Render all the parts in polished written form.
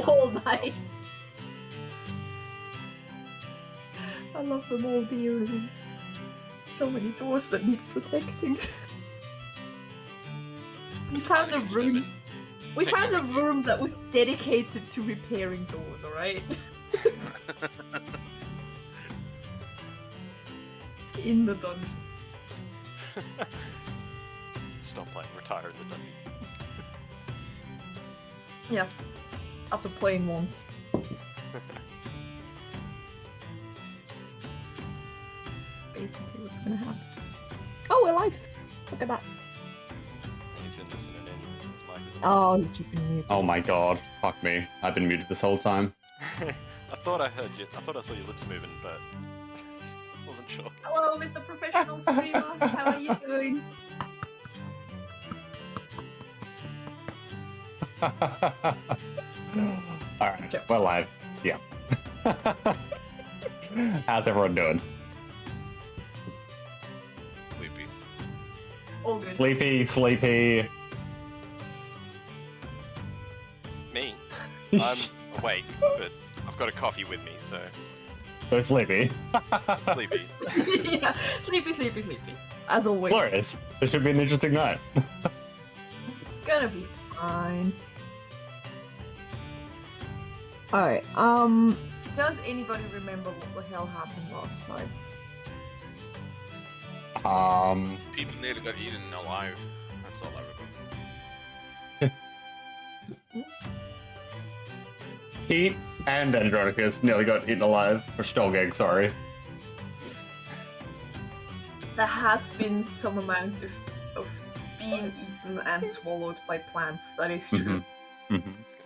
all nice. I love them all dearly. So many doors that need protecting. We found a room. We found a room that was dedicated to repairing doors, alright? In the dungeon. Stop playing, retire in the dungeon. Yeah. After playing once. Basically what's gonna happen. Oh, we're live! Look at that. He's been listening in. His mic is on. Oh, he's just been muted. Oh my god, fuck me. I've been muted this whole time. I thought I heard you. I thought I saw your lips moving, but wasn't sure. Hello, Mr. Professional Streamer. How are you doing? Alright, we're live. Yeah. How's everyone doing? Sleepy. All good. Sleepy. Me? I'm awake, but I've got a coffee with me, so So sleepy. sleepy. Yeah, sleepy. As always. Glorious. This should be an interesting night. It's gonna be fine. Alright, does anybody remember what the hell happened last time? People nearly got eaten alive. That's all I remember. Pete and Andronicus nearly got eaten alive. Or Stolgeg, sorry. There has been some amount of being eaten and swallowed by plants, that is true.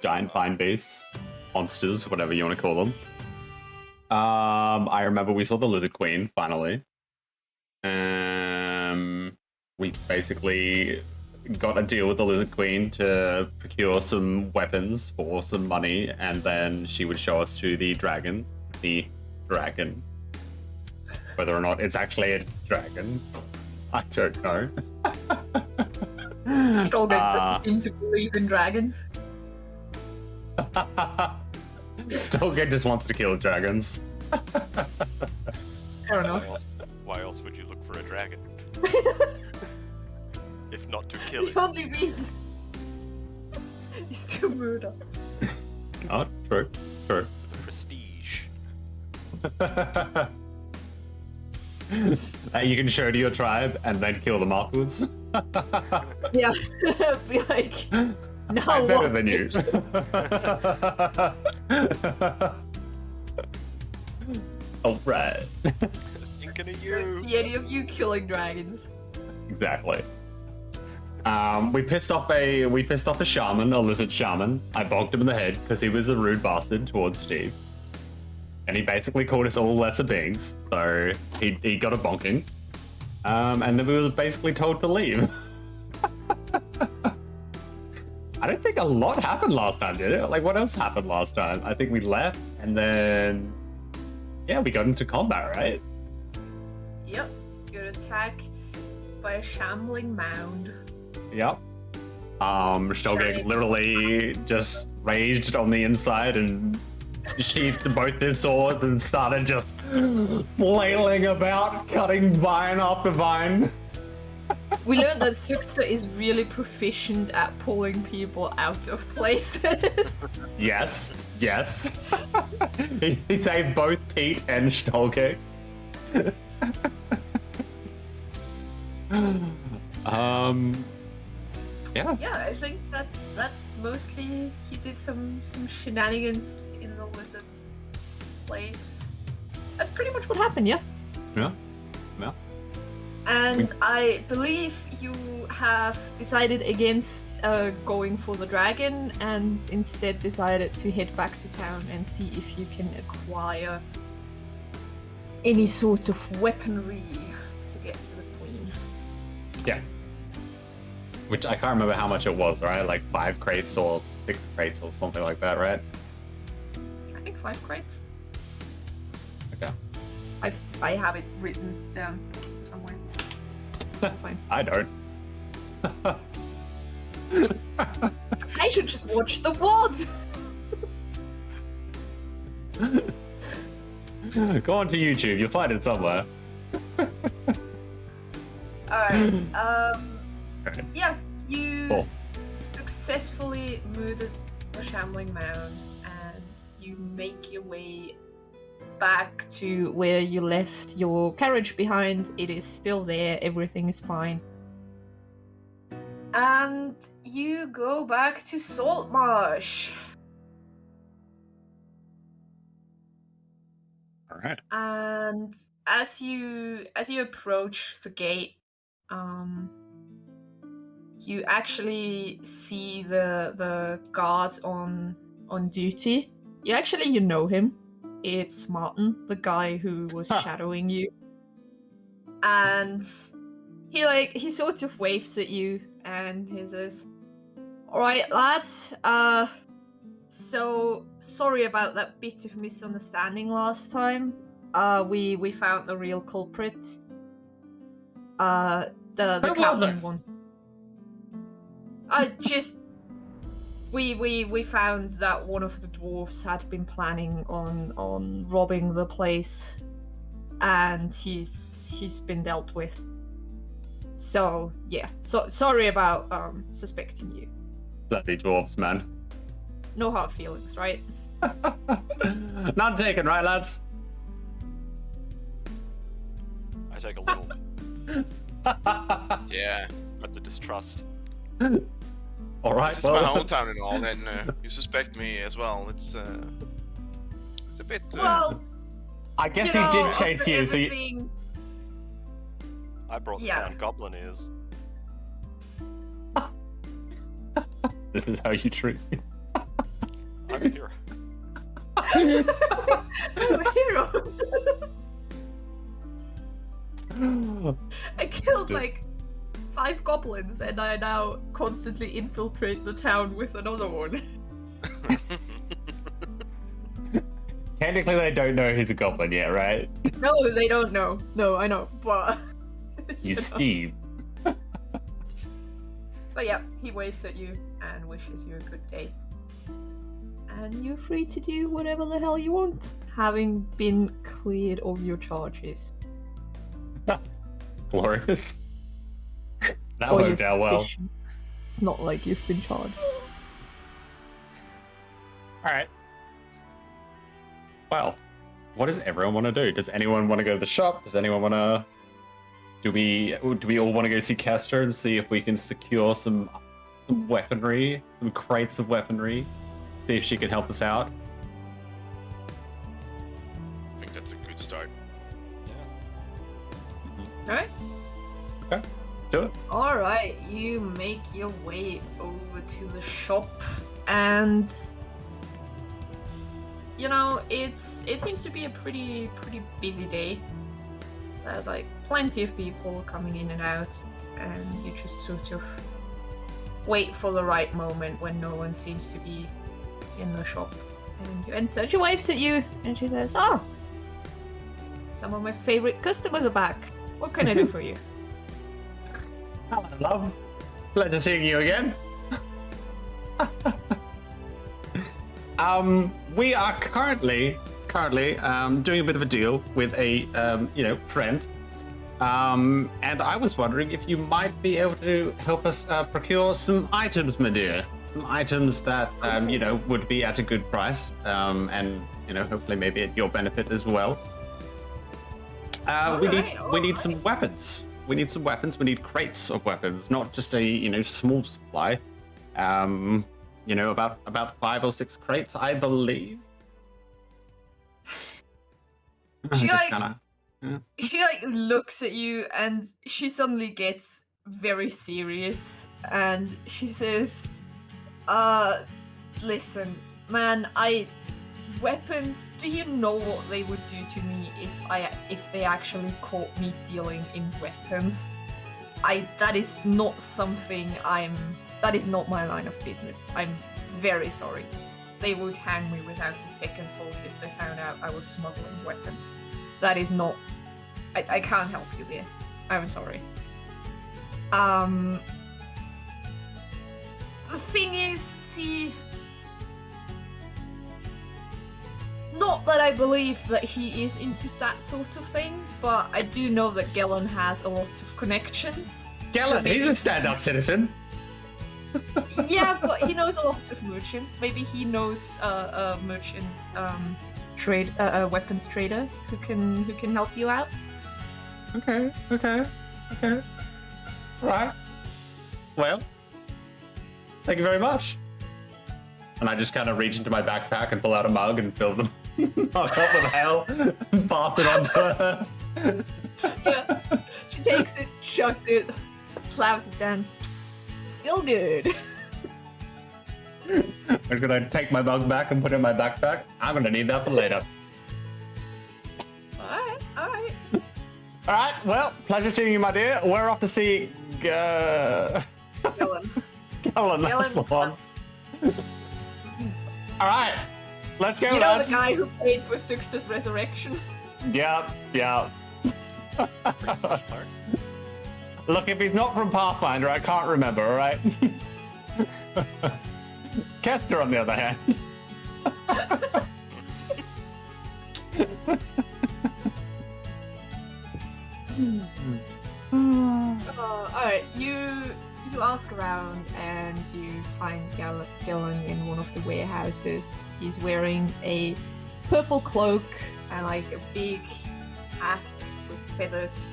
Giant vine beasts. Monsters, whatever you want to call them. I remember we saw the Lizard Queen, finally. We basically got a deal with the Lizard Queen to procure some weapons for some money, and then she would show us to the dragon. The dragon. Whether or not it's actually a dragon, I don't know. Stolgeg doesn't seem to believe in dragons. Stolgeg just wants to kill dragons. Fair enough. Why else would you look for a dragon? If not to kill it. The only reason is to murder. Oh, true. The prestige. You can show to your tribe and then kill them afterwards. Yeah, be like, no, I'm better what? than you. Alright. Thinking of I don't you. see any of you killing dragons. Exactly. We pissed off a shaman, a lizard shaman. I bonked him in the head because he was a rude bastard towards Steve. And he basically called us all lesser beings. So he got a bonking. And then we were basically told to leave. I don't think a lot happened last time, did it? Like, what else happened last time? I think we left, and then... Yeah, we got into combat, right? Yep, got attacked by a shambling mound. Yep. Stolgeg literally just raged on the inside and sheathed both his swords and started just flailing about, cutting vine after vine. We learned that Sukta is really proficient at pulling people out of places. Yes. He saved both Pete and Stolgeg. Yeah. Yeah, I think that's mostly he did some shenanigans in the lizard's place. That's pretty much what happened, yeah. Yeah. And I believe you have decided against going for the dragon and instead decided to head back to town and see if you can acquire any sort of weaponry to get to the queen. Yeah. Which I can't remember how much it was, right? Like 5 crates or 6 crates or something like that, right? I think 5 crates. Okay. I have it written down somewhere. Fine. I don't. I should just watch the WOD! Go on to YouTube. You'll find it somewhere. Alright, yeah, Cool. you successfully mooted the shambling mound and you make your way back to where you left your carriage behind. It is still there, everything is fine. And you go back to SaltMarsh. All right. And as you approach the gate, you actually see the guard on duty. You know him. It's Martin, the guy who was shadowing you. And he sort of waves at you and he says, "Alright, lads, so sorry about that bit of misunderstanding last time. We found the real culprit. The captain wants. We found that one of the dwarves had been planning on robbing the place, and he's been dealt with. So yeah, sorry about suspecting you. Bloody dwarves, man. No hard feelings, right? None taken, right, lads? I take a little Yeah. at the distrust. All right. This is my hometown and all, and you suspect me as well. It's a bit. Well, I guess you he know, did chase after you, so you... everything- I brought the Yeah. town goblin ears. This is how you treat me. I'm a hero. I'm a hero. I killed like 5 goblins, and I now constantly infiltrate the town with another one. Technically, they don't know he's a goblin yet, right? No, they don't know. No, I know, but He's know. Steve. But yeah, he waves at you and wishes you a good day. And you're free to do whatever the hell you want, having been cleared of your charges. Glorious. That Or your worked out well. suspicion. It's not like you've been charged. All right. Well, what does everyone want to do? Does anyone want to go to the shop? Does anyone want to... Do we all want to go see Castor and see if we can secure some weaponry, some crates of weaponry? See if she can help us out? I think that's a good start. Alright? Okay, do it. Alright, you make your way over to the shop, and you know, it seems to be a pretty busy day. There's like plenty of people coming in and out, and you just sort of wait for the right moment when no one seems to be in the shop. And you enter, she waves at you, and she says, "Oh, some of my favorite customers are back. What can I do for you?" Hello, love. Pleasure seeing you again. We are currently doing a bit of a deal with a friend. And I was wondering if you might be able to help us procure some items, my dear. Some items that would be at a good price, and hopefully maybe at your benefit as well. We need some weapons. We need some weapons. We need crates of weapons, not just a small supply. About 5 or 6 crates, I believe. She Just like, kinda, she like looks at you, and she suddenly gets very serious, and she says, listen, man, weapons, do you know what they would do to me if they actually caught me dealing in weapons? That is not my line of business. I'm very sorry. They would hang me without a second thought if they found out I was smuggling weapons. That is not... I can't help you there. I'm sorry. The thing is, see... Not that I believe that he is into that sort of thing, but I do know that Gellon has a lot of connections. Gellon, maybe- he's a stand-up citizen. Yeah, but he knows a lot of merchants. Maybe he knows a merchant trade weapons trader who can help you out. Okay. Right. Well, thank you very much. And I just kind of reach into my backpack and pull out a mug and fill them up with ale and pass it on to her. Yeah. She takes it, chucks it, slaps it down. Still good. I'm gonna take my mug back and put it in my backpack. I'm gonna need that for later. Alright. Alright, well, pleasure seeing you, my dear. We're off to see Gellon. Gellon, that's the one. Alright, let's go, You know lads. the guy who paid for Sixtus' resurrection? Yeah. Pretty smart. Look, if he's not from Pathfinder, I can't remember, alright? Kester, on the other hand. Alright, you ask around and you find Gellon in one of the warehouses. He's wearing a purple cloak and like a big hat with feathers,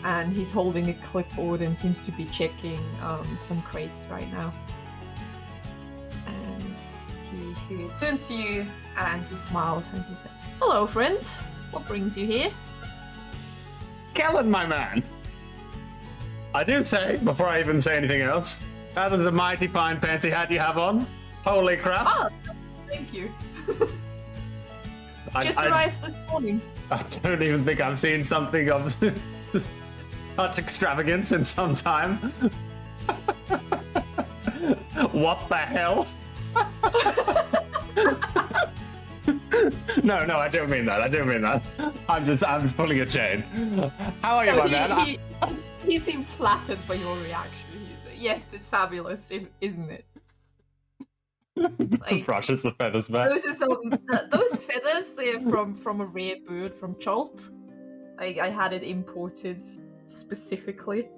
and he's holding a clipboard and seems to be checking some crates right now. And he turns to you and he smiles and he says, "Hello, friends. What brings you here?" Gellon, my man. I do say, before I even say anything else, that is a mighty fine fancy hat you have on. Holy crap. Oh, thank you. Just arrived this morning. I don't even think I've seen something of such extravagance in some time. What the hell? No, I don't mean that. I'm just pulling a chain. How are you, my man? He seems flattered by your reaction. He's like, yes, it's fabulous, isn't it? Like, Brushes the feathers back. those feathers, they're from a rare bird from Chult. I had it imported specifically.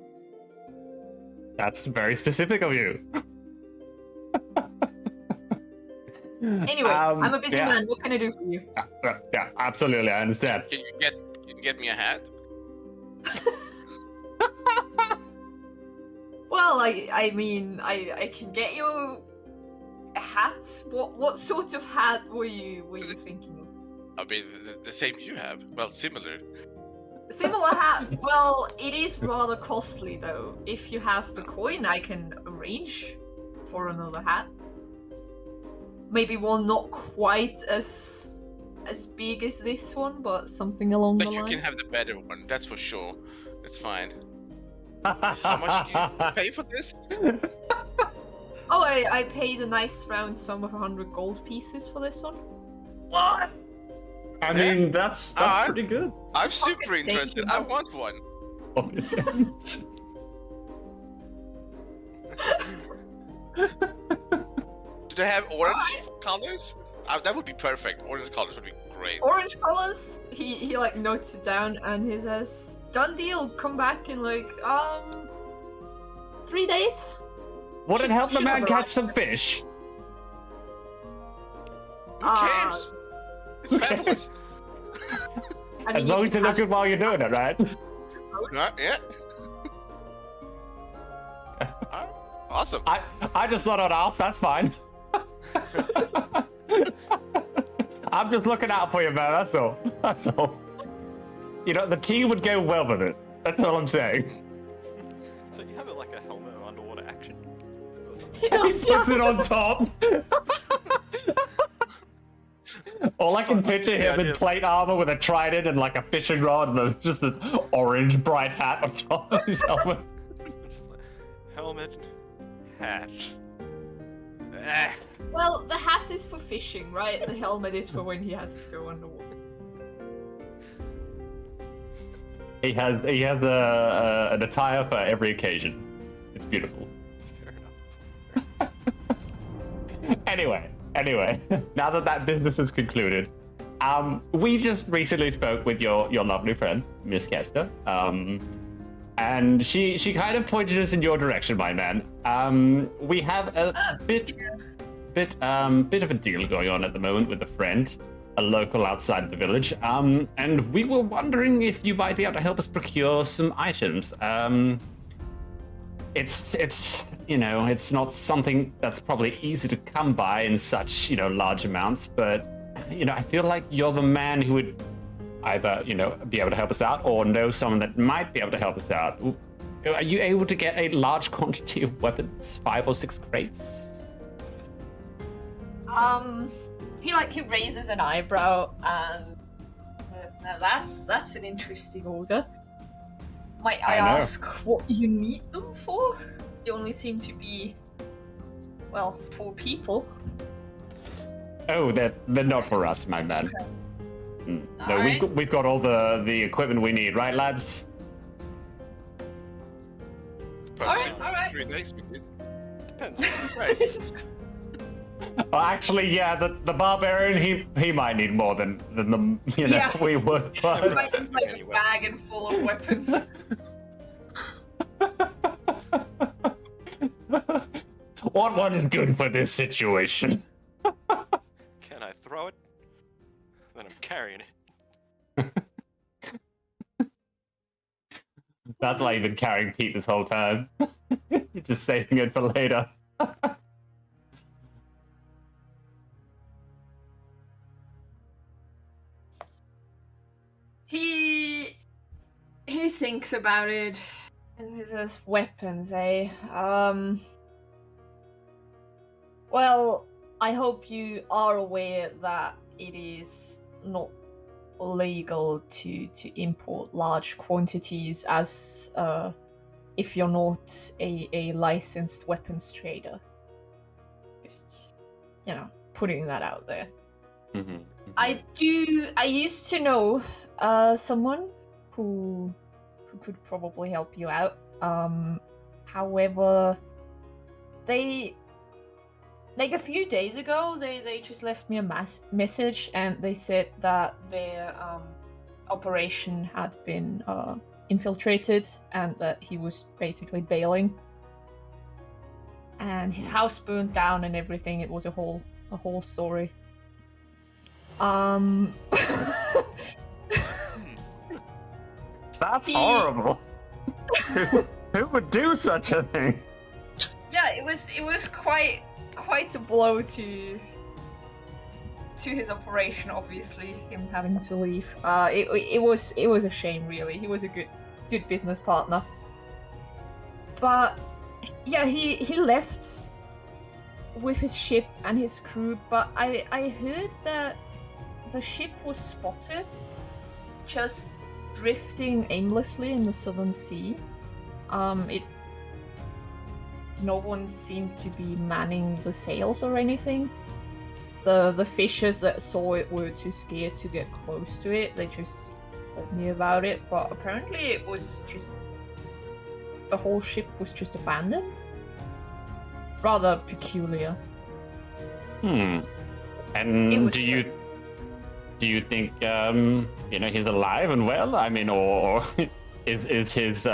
That's very specific of you. Anyway, I'm a busy yeah. man. What can I do for you? Yeah, absolutely, I understand. Can you get me a hat? Well, I mean, I can get you a hat. What sort of hat were you thinking of? I mean, the same you have. Well, similar. Similar hat. Well, it is rather costly though. If you have the coin, I can arrange for another hat. Maybe one not quite as big as this one, but something along But the you line. can have the better one, that's for sure. It's fine. How much do you pay for this? Oh, I paid a nice round sum of 100 gold pieces for this one. What? I mean, that's Alright. pretty good. I'm super thank interested. you. I want one. Do they have orange colors? That would be perfect. Orange colors would be great. Orange colors. He like notes it down and he says, "Done deal. Come back in like 3 days." Would it help the Should man have catch arrived. some fish? Who cares? It's fabulous. I As mean, long you as you can look good while you're doing it, right? Yeah. Awesome. I just thought I'd ask, that's fine. I'm just looking out for you, man, that's all. That's all. You know, the tea would go well with it. That's all I'm saying. Don't you have it like a helmet or underwater action? Or something? He He does, puts yeah. it on top. All I can picture him in idea. plate armor with a trident and like a fishing rod and just this orange bright hat on top of his helmet. Just like, helmet, hat. Ah. Well, the hat is for fishing, right? The helmet is for when he has to go underwater. He has an attire for every occasion. It's beautiful. Fair enough. Anyway, now that business is concluded, We just recently spoke with your lovely friend, Miss Kester. And she kind of pointed us in your direction, my man. We have a bit of a deal going on at the moment with a friend, a local outside the village. And we were wondering if you might be able to help us procure some items. It's it's not something that's probably easy to come by in such, large amounts, but I feel like you're the man who would either, be able to help us out or know someone that might be able to help us out. Are you able to get a large quantity of weapons? 5 or 6 crates? He raises an eyebrow and now that's an interesting order. Might I ask what you need them for? You only seem to be 4 people. Oh, they're not for us, my man. Okay. No, Alright. we've got all the equipment we need, right, lads? Alright. 3 days we did. Depends. Right. Well, actually, yeah, the barbarian he might need more than the Yeah. we would. But Like a bag full of weapons. what one is good for this situation? Can I throw it? Then I'm carrying it. That's why you've been carrying Pete this whole time. You're just saving it for later. He thinks about it and he says, weapons, eh? Well, I hope you are aware that it is not legal to import large quantities as if you're not a licensed weapons trader. Just, putting that out there. Mm-hmm. I used to know someone who could probably help you out. However, they a few days ago they just left me a message and they said that their operation had been infiltrated and that he was basically bailing. And his house burned down and everything. It was a whole story. That's horrible. Who would do such a thing? Yeah, it was quite a blow to his operation. Obviously, him having to leave. It was a shame, really. He was a good business partner. But yeah, he left with his ship and his crew. But I heard that the ship was spotted just drifting aimlessly in the Southern Sea. No one seemed to be manning the sails or anything. The fishers that saw it were too scared to get close to it. They just told me about it, but apparently it was just... the whole ship was just abandoned. Rather peculiar. And do you think he's alive and well? I mean, or is his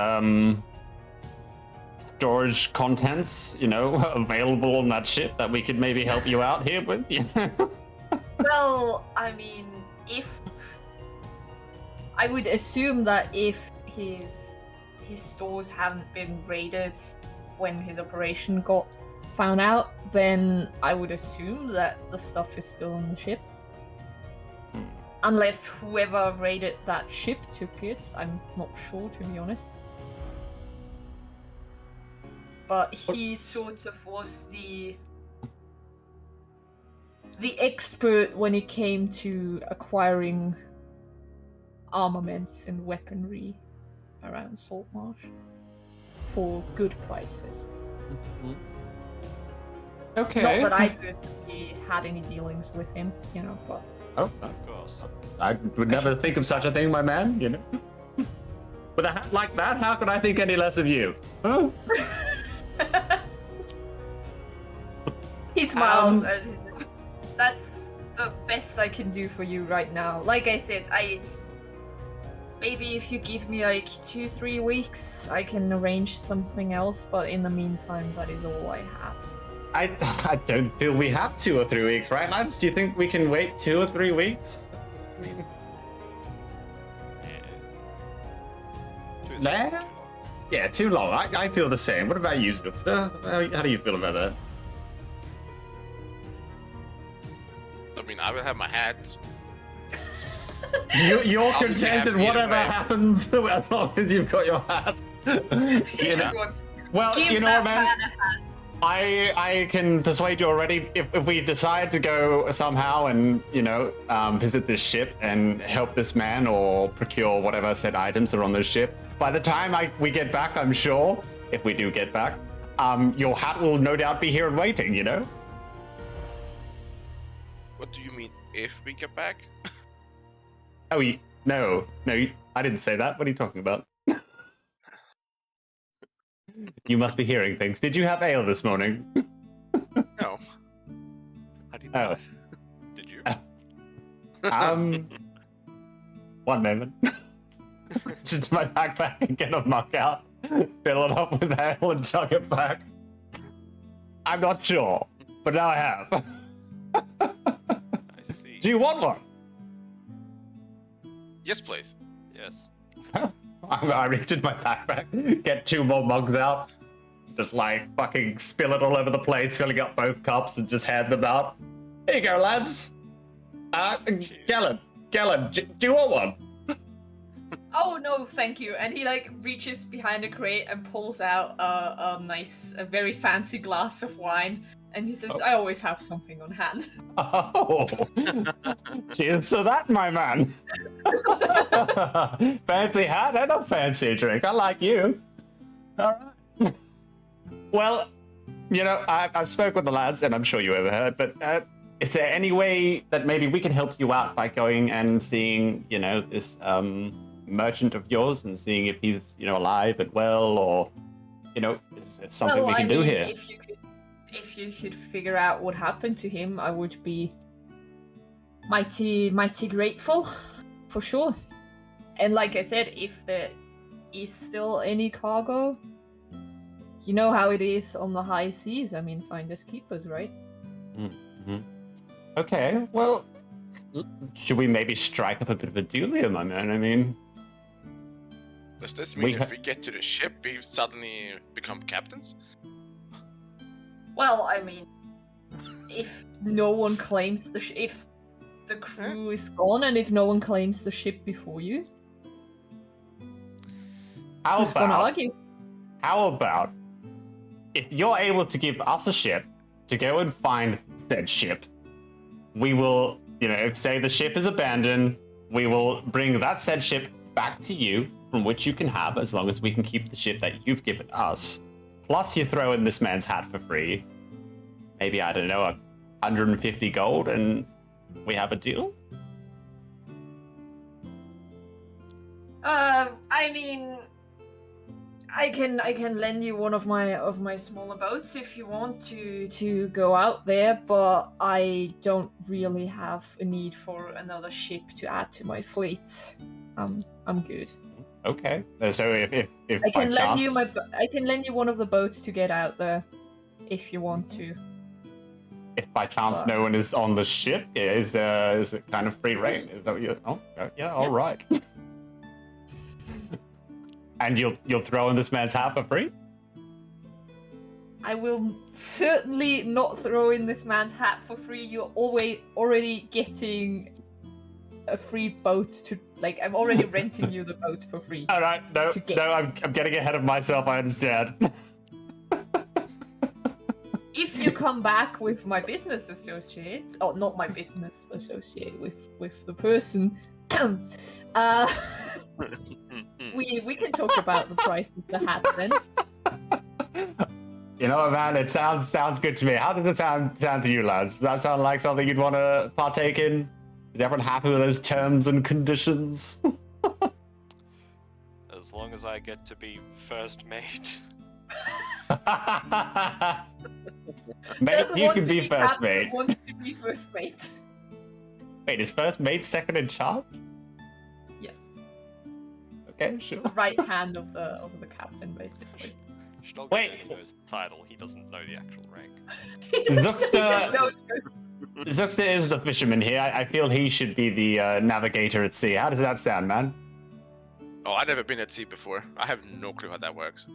storage contents, available on that ship that we could maybe help you out here with? Well, I mean, if I would assume that if his stores haven't been raided when his operation got found out, then I would assume that the stuff is still on the ship. Unless whoever raided that ship took it, I'm not sure, to be honest. But he sort of was the expert when it came to acquiring armaments and weaponry around SaltMarsh for good prices. Okay. Not that I personally had any dealings with him, but... Oh, Of course. I would never think of such a thing, my man, With a hat like that, how could I think any less of you? Huh? He smiles and he's like, the best I can do for you right now. Like I said, maybe if you give me like 2-3 weeks, I can arrange something else. But in the meantime, that is all I have. I don't feel we have 2 or 3 weeks, right, lads? Do you think we can wait 2 or 3 weeks? I mean, nah? Yeah, too long. I feel the same. What about you, Zufster? How do you feel about that? I mean, I will have my hat. You're I'll be contented happy whatever either way. happens as long as you've got your hat. You know? Well, Give you know that what, man? man a hat. I can persuade you already. If we decide to go somehow and, you know, visit this ship and help this man or procure whatever said items are on this ship, by the time we get back, I'm sure, if we do get back, your hat will no doubt be here and waiting, you know? What do you mean, if we get back? Oh, no, I didn't say that. What are you talking about? You must be hearing things. Did you have ale this morning? No. I did Oh. not. Did you? 1 moment. Reach into my backpack and get a mug out, fill it up with ale and chug it back. I'm not sure, but now I have. I see. Do you want one? Yes, please. Yes. I reach into my backpack, get 2 more mugs out, just like fucking spill it all over the place, filling up both cups and just hand them out. Here you go, lads. Galen, do you want one? Oh no, thank you. And he like reaches behind a crate and pulls out a very fancy glass of wine. And he says, I always have something on hand. Oh, cheers to that, my man. Fancy hat and a fancy drink. I like you. All right. Well, you know, I've spoke with the lads, and I'm sure you overheard, but is there any way that maybe we can help you out by going and seeing, you know, this merchant of yours and seeing if he's, you know, alive and well, or, you know, it's something we can do here? If you could figure out what happened to him, I would be mighty grateful, for sure. And like I said, if there is still any cargo, you know how it is on the high seas. I mean, finders keepers, right? Mm-hmm. Okay, well, should we maybe strike up a bit of a deal here, my man? I mean, Does this mean if we get to the ship, we suddenly become captains? Well, I mean, if no one claims if the crew is gone and if no one claims the ship before you, who's gonna argue? How about if you're able to give us a ship to go and find said ship, we will, you know, if say the ship is abandoned, we will bring that said ship back to you, from which you can have as long as we can keep the ship that you've given us. Plus, you throw in this man's hat for free. Maybe, I don't know, 150 gold, and we have a deal? I mean, I can lend you one of my smaller boats if you want to go out there, but I don't really have a need for another ship to add to my fleet. I'm good. Okay. So if I by can chance... I can lend you one of the boats to get out there, if you want to. If by chance no one is on the ship, is it kind of free reign? Is that what you're... Oh, yeah, all right. And you'll throw in this man's hat for free? I will certainly not throw in this man's hat for free. You're already getting a free boat to... Like, I'm already renting you the boat for free. All right, no, I'm getting ahead of myself, I understand. If you come back with my business associate, or not my business associate, with the person, we can talk about the price of the hat then. You know what, man? It sounds good to me. How does it sound to you, lads? Does that sound like something you'd want to partake in? Is everyone happy with those terms and conditions? As long as I get to be first mate. Mate, you can be first mate. Wants to be first mate. Wait, is first mate second in charge? Yes. Okay, sure. The right hand of the captain, basically. Shtolga Wait. only knows the title, he doesn't know the actual rank. He just Zuxta- knows- Zuxta is the fisherman here. I feel he should be the navigator at sea. How does that sound, man? Oh, I've never been at sea before. I have no clue how that works.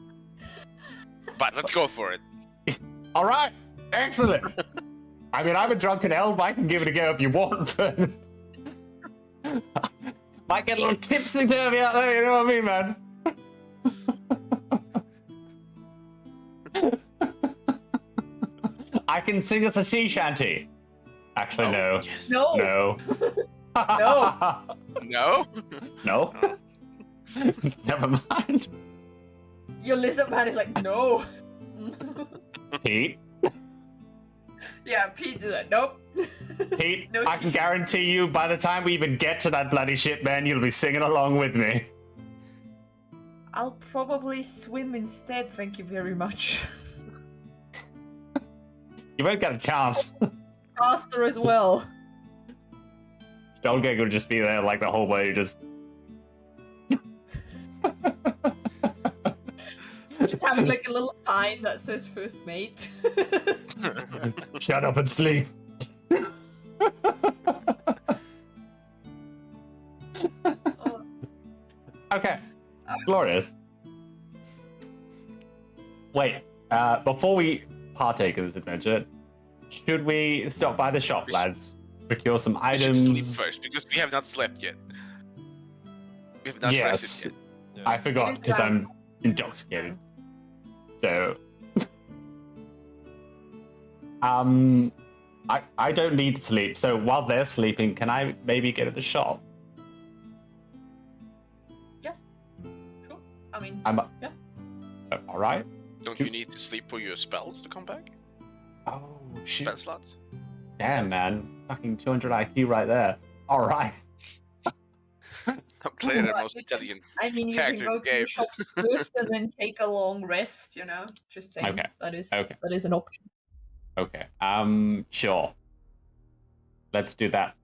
But let's go for it. All right, excellent. I mean, I'm a drunken elf. I can give it a go if you want, but might get a little tipsy-turvy out there. You know what I mean, man? I can sing us a sea shanty. Actually, no. Yes. No. No. No. No? No. Never mind. Your lizard man is like, no. Pete. Yeah, Pete do that. Nope. Pete, No I can sea- guarantee you by the time we even get to that bloody ship, man, you'll be singing along with me. I'll probably swim instead, thank you very much. You won't get a chance. Faster as well. Dolgeg will just be there like the whole way, just... Just having like a little sign that says first mate. Shut up and sleep. Oh, Okay. Glorious. Wait, before we partake in this adventure, should we stop by the shop, lads? Procure some We should items. sleep first, because we have not slept yet. We have not Yes. rested yet. Yes. I forgot It is because time. I'm intoxicated. So, I don't need sleep. So while they're sleeping, can I maybe get at the shop? sure. I mean, I'm. Yeah. All right. Don't you need to sleep for your spells to come back? Oh shit! Spell slots? Damn, man, fucking 200 IQ right there. All right. I'm clearly the Well, most you can- intelligent. I mean, you can character go to game. the shops first and then take a long rest, you know? Just saying. Okay. That is Okay. that is an option. Okay. Sure. Let's do that.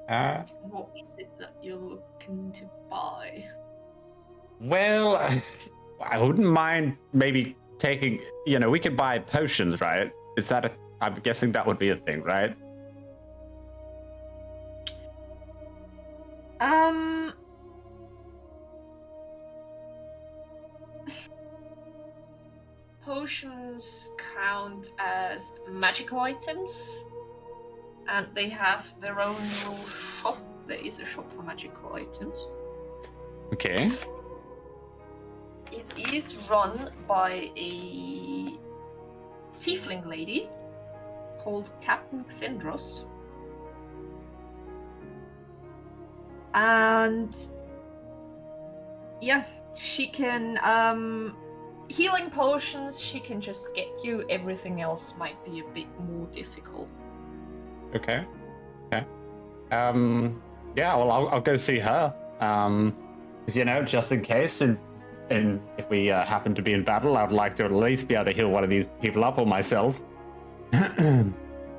What is it that you're looking to buy? Well, I wouldn't mind maybe taking. You know, we could buy potions, right? Is that a? I'm guessing that would be a thing, right? Potions count as magical items, and they have their own little shop. There is a shop for magical items. Okay. It is run by a tiefling lady called Captain Xendros. And yeah, she can healing potions she can just get you. Everything else might be a bit more difficult. Okay. Okay. Yeah. Well, I'll go see her. 'Cause, you know, just in case, and if we happen to be in battle, I'd like to at least be able to heal one of these people up or myself.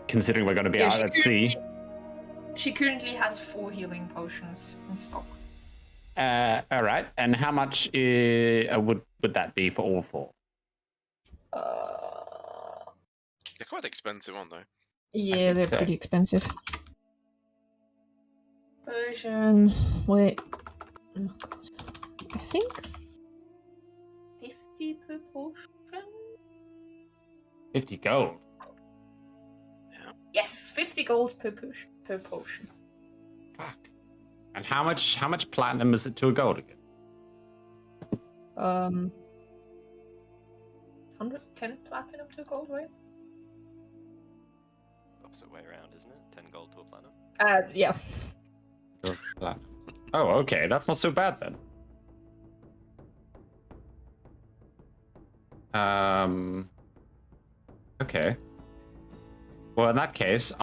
Considering we're going to be Yeah, out at sea. She currently has 4 healing potions in stock. All right. And how much would that be for all 4? They're quite expensive, aren't they? Yeah, they're so. pretty expensive. Potion. Wait. Oh, God. I think 50 per potion. 50 gold. Yes, 50 gold per potion. Fuck. And how much platinum is it to a gold again? 110 platinum to gold, right? Opposite way around, isn't it? 10 gold to a platinum. Yeah. Platinum. Oh, okay. That's not so bad then. Okay. Well, in that case...